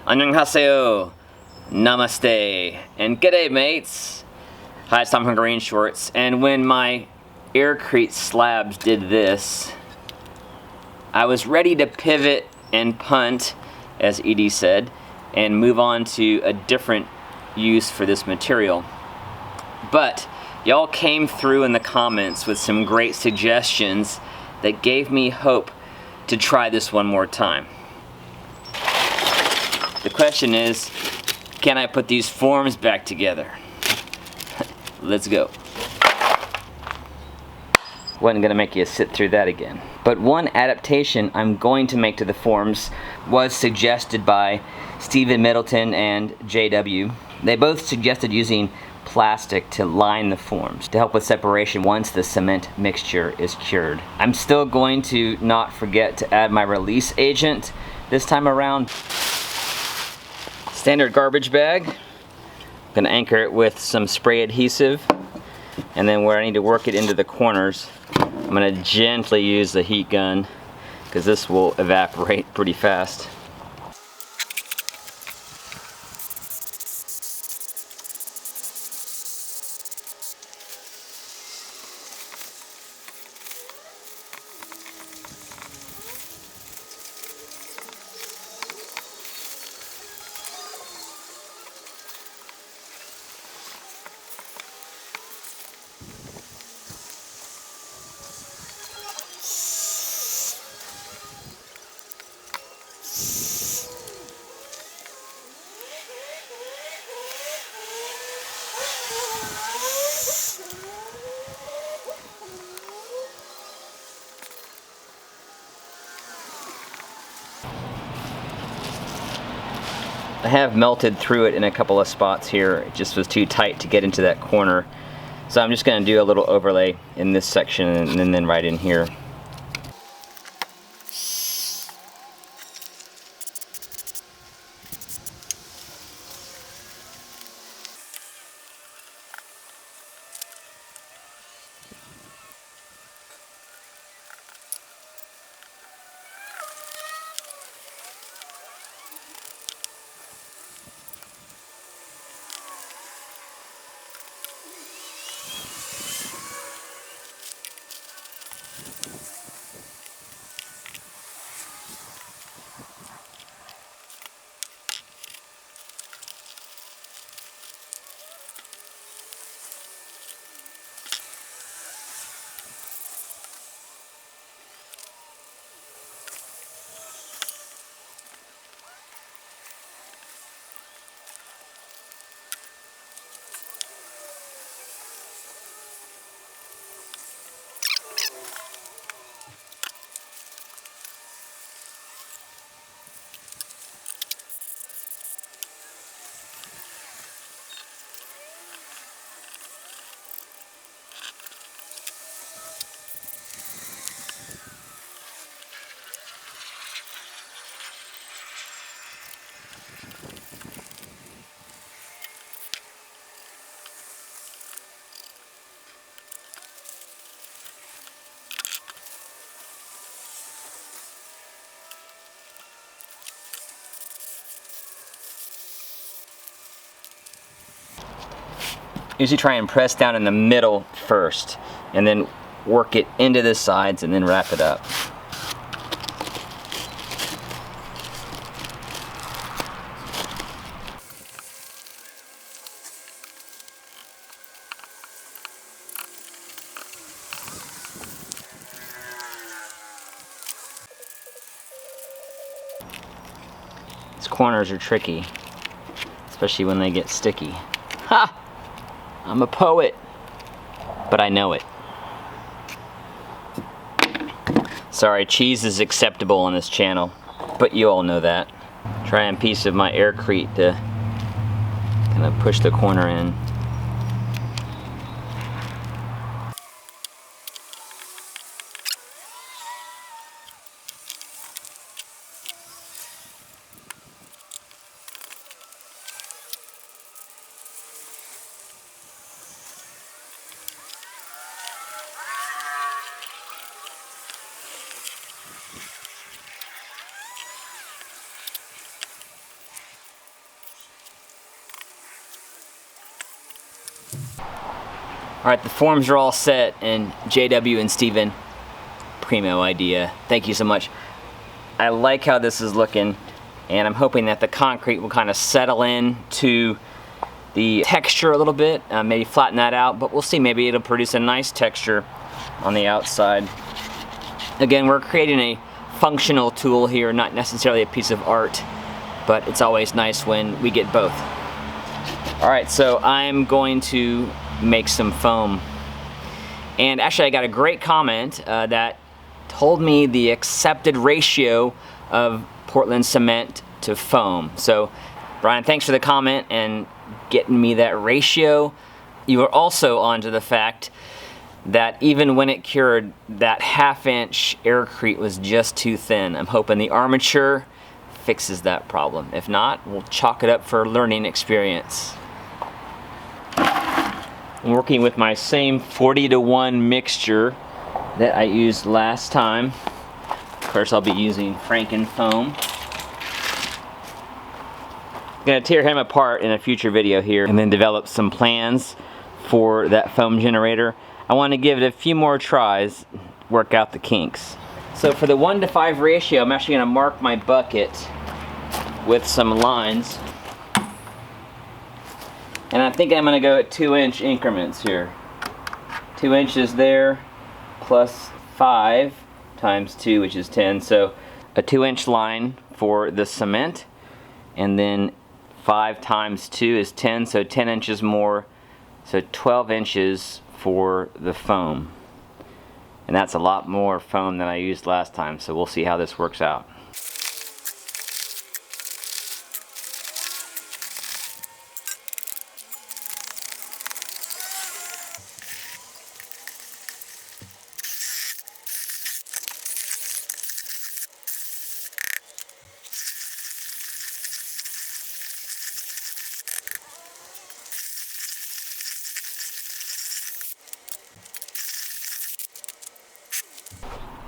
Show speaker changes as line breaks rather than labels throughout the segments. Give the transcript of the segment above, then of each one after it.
Annyeonghaseyo, namaste, and g'day mates. Hi, it's Tom from GreenShortz, and when my Aircrete slabs did this, I was ready to pivot and punt, as Edie said, and move on to a different use for this material. But y'all came through in the comments with some great suggestions that gave me hope to try this one more time. The question is, can I put these forms back together? Let's go. Wasn't gonna make you sit through that again. But one adaptation I'm going to make to the forms was suggested by Stephen Middleton and JW. They both suggested using plastic to line the forms to help with separation once the cement mixture is cured. I'm still going to not forget to add my release agent this time around. Standard garbage bag. I'm gonna anchor it with some spray adhesive, and then where I need to work it into the corners, I'm gonna gently use the heat gun because this will evaporate pretty fast. I have melted through it in a couple of spots here. It just was too tight to get into that corner. So I'm just going to do a little overlay in this section and then right in here. Usually try and press down in the middle first, and then work it into the sides and then wrap it up. These corners are tricky, especially when they get sticky. Ha! I'm a poet, but I know it. Sorry, cheese is acceptable on this channel, but you all know that. Try a piece of my Aircrete to kind of push the corner in. Alright, the forms are all set, and JW and Steven, primo idea. Thank you so much. I like how this is looking, and I'm hoping that the concrete will kind of settle in to the texture a little bit, maybe flatten that out, but we'll see. Maybe it'll produce a nice texture on the outside. Again, we're creating a functional tool here, not necessarily a piece of art, but it's always nice when we get both. Alright, so I'm going to make some foam. And actually I got a great comment that told me the accepted ratio of Portland cement to foam. So Brian, thanks for the comment and getting me that ratio. You were also onto the fact that even when it cured, that 1/2 inch Aircrete was just too thin. I'm hoping the armature fixes that problem. If not, we'll chalk it up for a learning experience. I'm working with my same 40-to-1 mixture that I used last time. Of course, I'll be using Franken foam. I'm gonna tear him apart in a future video here and then develop some plans for that foam generator. I want to give it a few more tries, work out the kinks. So for the 1:5 ratio, I'm actually gonna mark my bucket with some lines. And I think I'm going to go at 2-inch increments here. 2 inches there, plus 5 times 2, which is 10. So a 2-inch line for the cement, and then 5 times 2 is 10, so 10 inches more. So 12 inches for the foam. And that's a lot more foam than I used last time, so we'll see how this works out.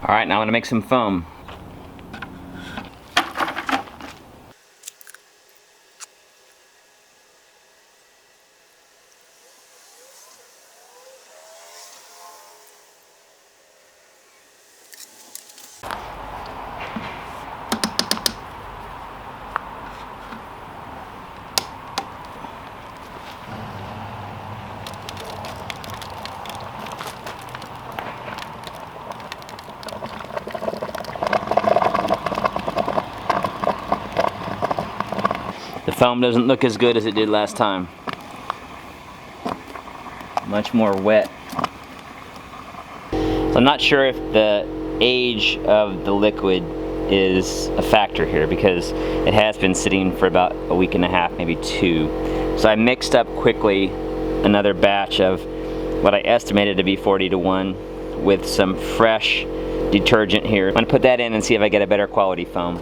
Alright, now I'm going to make some foam. The foam doesn't look as good as it did last time. Much more wet. So I'm not sure if the age of the liquid is a factor here, because it has been sitting for about a week and a half, maybe 2. So I mixed up quickly another batch of what I estimated to be 40-to-1 with some fresh detergent here. I'm going to put that in and see if I get a better quality foam.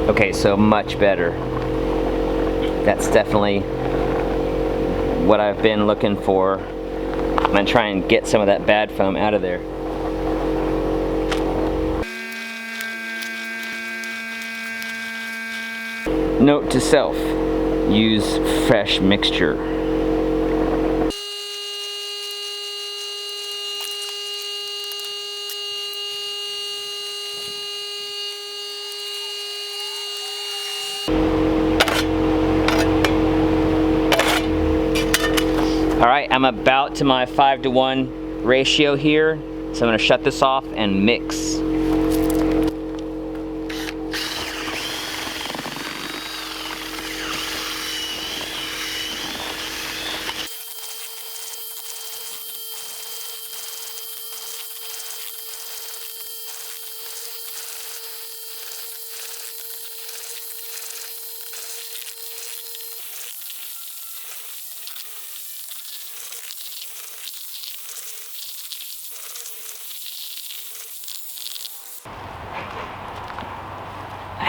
Okay, so much better. That's definitely what I've been looking for. I'm gonna try and get some of that bad foam out of there. Note to self, use fresh mixture. Alright, I'm about to my 5-to-1 ratio here, so I'm going to shut this off and mix.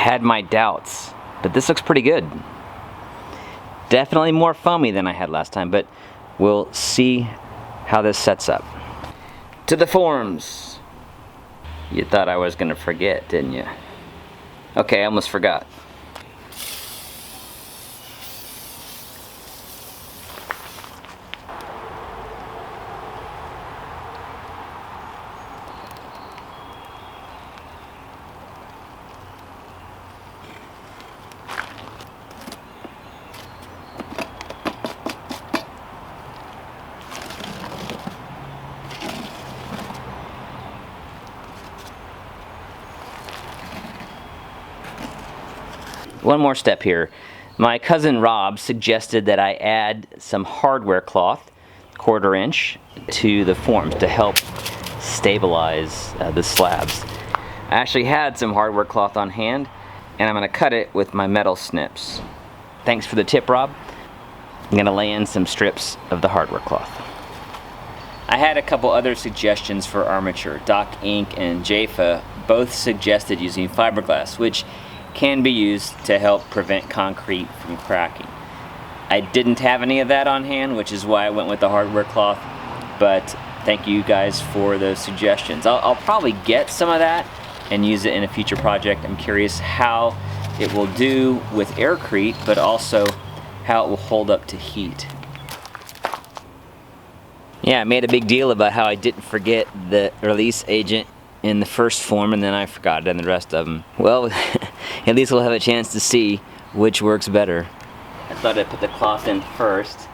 had my doubts, but this looks pretty good. Definitely more foamy than I had last time, but we'll see how this sets up. To the forms. You thought I was gonna forget, didn't you? Okay, I almost forgot. One more step here. My cousin Rob suggested that I add some hardware cloth, 1/4 inch, to the forms to help stabilize the slabs. I actually had some hardware cloth on hand, and I'm going to cut it with my metal snips. Thanks for the tip, Rob. I'm going to lay in some strips of the hardware cloth. I had a couple other suggestions for armature. Doc Inc. and Jaffa both suggested using fiberglass, which can be used to help prevent concrete from cracking. I didn't have any of that on hand, which is why I went with the hardware cloth, but thank you guys for those suggestions. I'll probably get some of that and use it in a future project. I'm curious how it will do with Aircrete, but also how it will hold up to heat. Yeah, I made a big deal about how I didn't forget the release agent in the first form, and then I forgot it in the rest of them. Well, at least we'll have a chance to see which works better. I thought I'd put the cloth in first.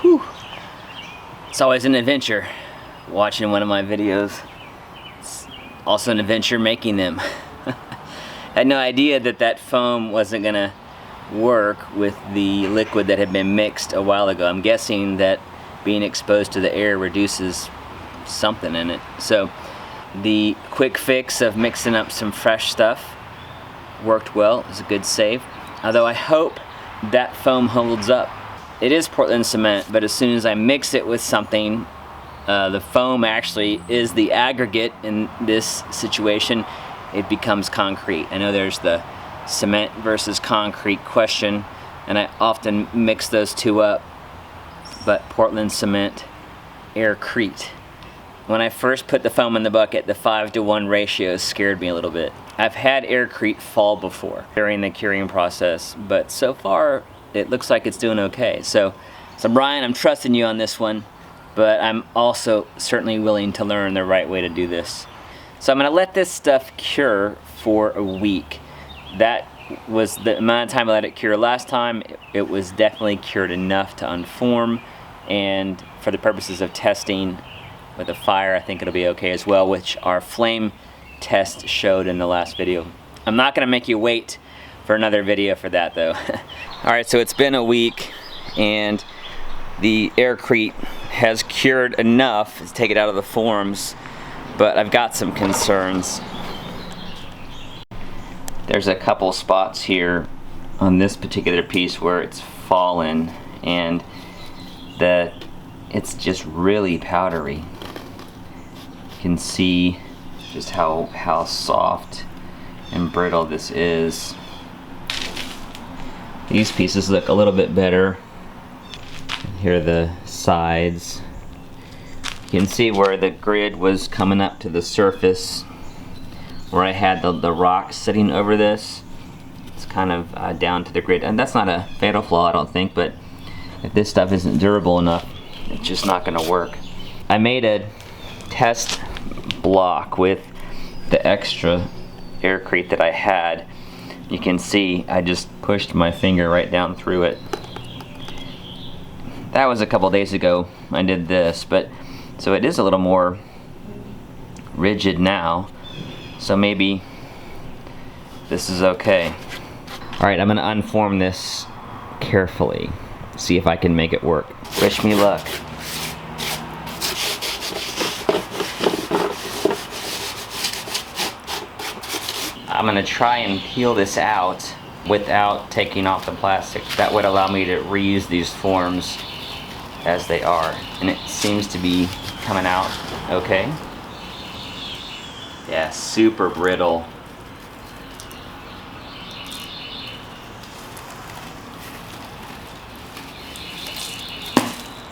Whew. It's always an adventure watching one of my videos. It's also an adventure making them. I had no idea that that foam wasn't gonna work with the liquid that had been mixed a while ago. I'm guessing that being exposed to the air reduces something in it. So the quick fix of mixing up some fresh stuff worked well. It was a good save. Although I hope that foam holds up. It is Portland cement, but as soon as I mix it with something, the foam actually is the aggregate in this situation. It becomes concrete. I know there's the cement versus concrete question, and I often mix those two up, but Portland cement, Aircrete. When I first put the foam in the bucket, the 5-to-1 ratio scared me a little bit. I've had Aircrete fall before during the curing process, but so far it looks like it's doing okay. So Brian, I'm trusting you on this one, but I'm also certainly willing to learn the right way to do this. So I'm gonna let this stuff cure for a week. That was the amount of time I let it cure last time. It was definitely cured enough to unform, and for the purposes of testing with a fire, I think it'll be okay as well, which our flame test showed in the last video. I'm not gonna make you wait for another video for that though. Alright, so it's been a week and the Aircrete has cured enough to take it out of the forms, but I've got some concerns. There's a couple spots here on this particular piece where it's fallen, and it's just really powdery. You can see just how soft and brittle this is. These pieces look a little bit better. Here are the sides. You can see where the grid was coming up to the surface, where I had the rock sitting over this. It's kind of down to the grid, and that's not a fatal flaw, I don't think, but if this stuff isn't durable enough, it's just not going to work. I made a test block with the extra Aircrete that I had. You can see I just pushed my finger right down through it. That was a couple days ago I did this, but so it is a little more rigid now, so maybe this is okay. Alright, I'm going to unform this carefully, see if I can make it work. Wish me luck. I'm going to try and peel this out without taking off the plastic. That would allow me to reuse these forms as they are, and it seems to be coming out okay. Yeah, super brittle.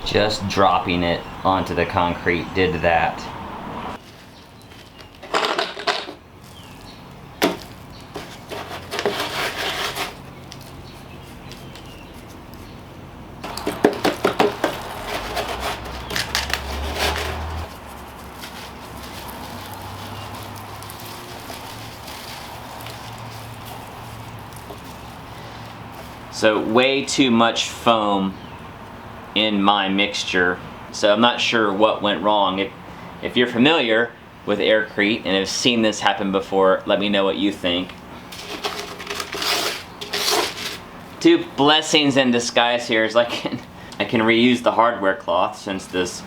Just dropping it onto the concrete did that. So way too much foam in my mixture, so I'm not sure what went wrong. If you're familiar with Aircrete and have seen this happen before, let me know what you think. Two blessings in disguise here is I can reuse the hardware cloth, since this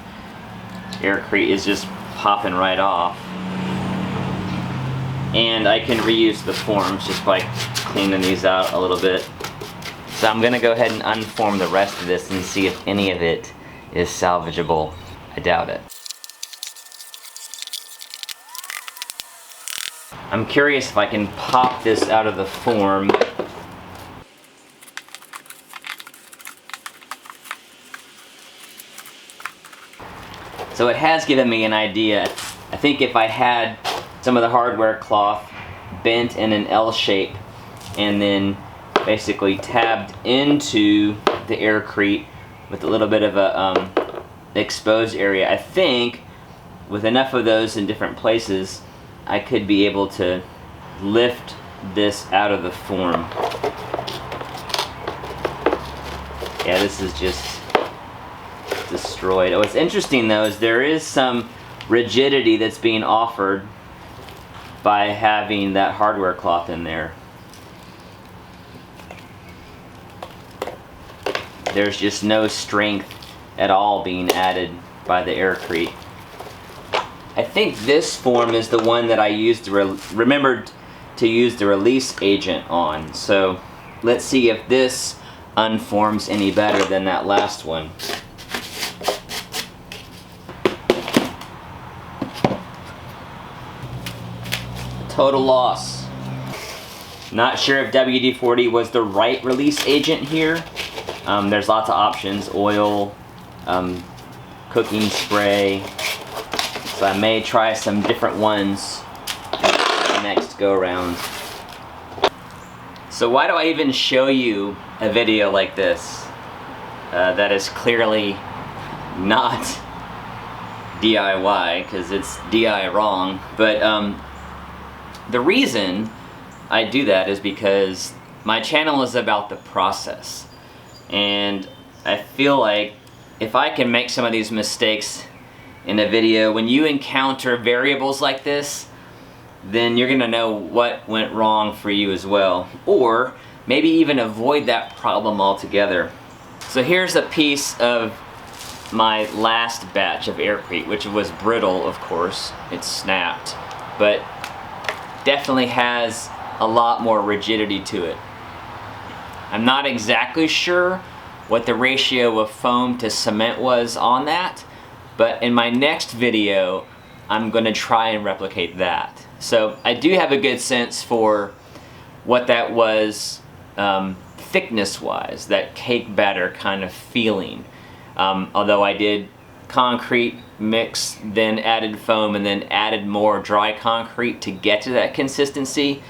Aircrete is just popping right off, and I can reuse the forms just by cleaning these out a little bit. So I'm going to go ahead and unform the rest of this and see if any of it is salvageable. I doubt it. I'm curious if I can pop this out of the form. So it has given me an idea. I think if I had some of the hardware cloth bent in an L shape and then basically tabbed into the Aircrete with a little bit of a exposed area, I think with enough of those in different places I could be able to lift this out of the form. Yeah, this is just destroyed. Oh, what's interesting though is there is some rigidity that's being offered by having that hardware cloth in there. There's just no strength at all being added by the Aircrete. I think this form is the one that I used remembered to use the release agent on. So let's see if this unforms any better than that last one. Total loss. Not sure if WD-40 was the right release agent here. There's lots of options: oil, cooking spray. So I may try some different ones next go around. So why do I even show you a video like this that is clearly not DIY, because it's DI wrong? But the reason I do that is because my channel is about the process. And I feel like if I can make some of these mistakes in a video, when you encounter variables like this, then you're gonna know what went wrong for you as well. Or maybe even avoid that problem altogether. So here's a piece of my last batch of Aircrete, which was brittle, of course. It snapped, but definitely has a lot more rigidity to it. I'm not exactly sure what the ratio of foam to cement was on that, but in my next video, I'm going to try and replicate that. So I do have a good sense for what that was thickness-wise, that cake batter kind of feeling. Although I did concrete mix, then added foam, and then added more dry concrete to get to that consistency.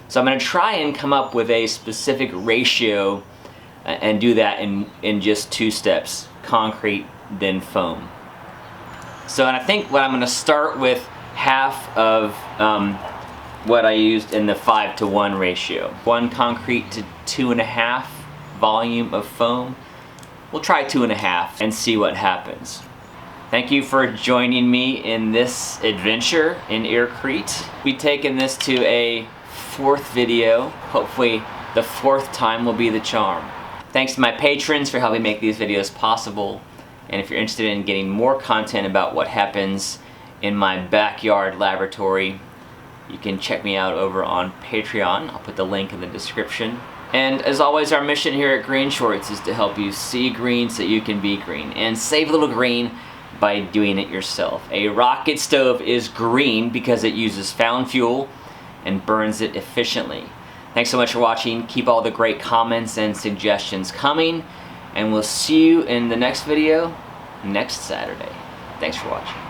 So I'm going to try and come up with a specific ratio and do that in just 2 steps, concrete, then foam. So, and I think what I'm going to start with half of what I used in the 5-to-1 ratio. 1 concrete to 2.5 volume of foam. We'll try 2.5 and see what happens. Thank you for joining me in this adventure in Aircrete. We've taken this to a 4th video. Hopefully the 4th time will be the charm. Thanks to my patrons for helping make these videos possible. And if you're interested in getting more content about what happens in my backyard laboratory, you can check me out over on Patreon. I'll put the link in the description. And as always, our mission here at GreenShortz is to help you see green so you can be green, and save a little green by doing it yourself. A rocket stove is green because it uses found fuel and burns it efficiently. Thanks so much for watching. Keep all the great comments and suggestions coming, and we'll see you in the next video next Saturday. Thanks for watching.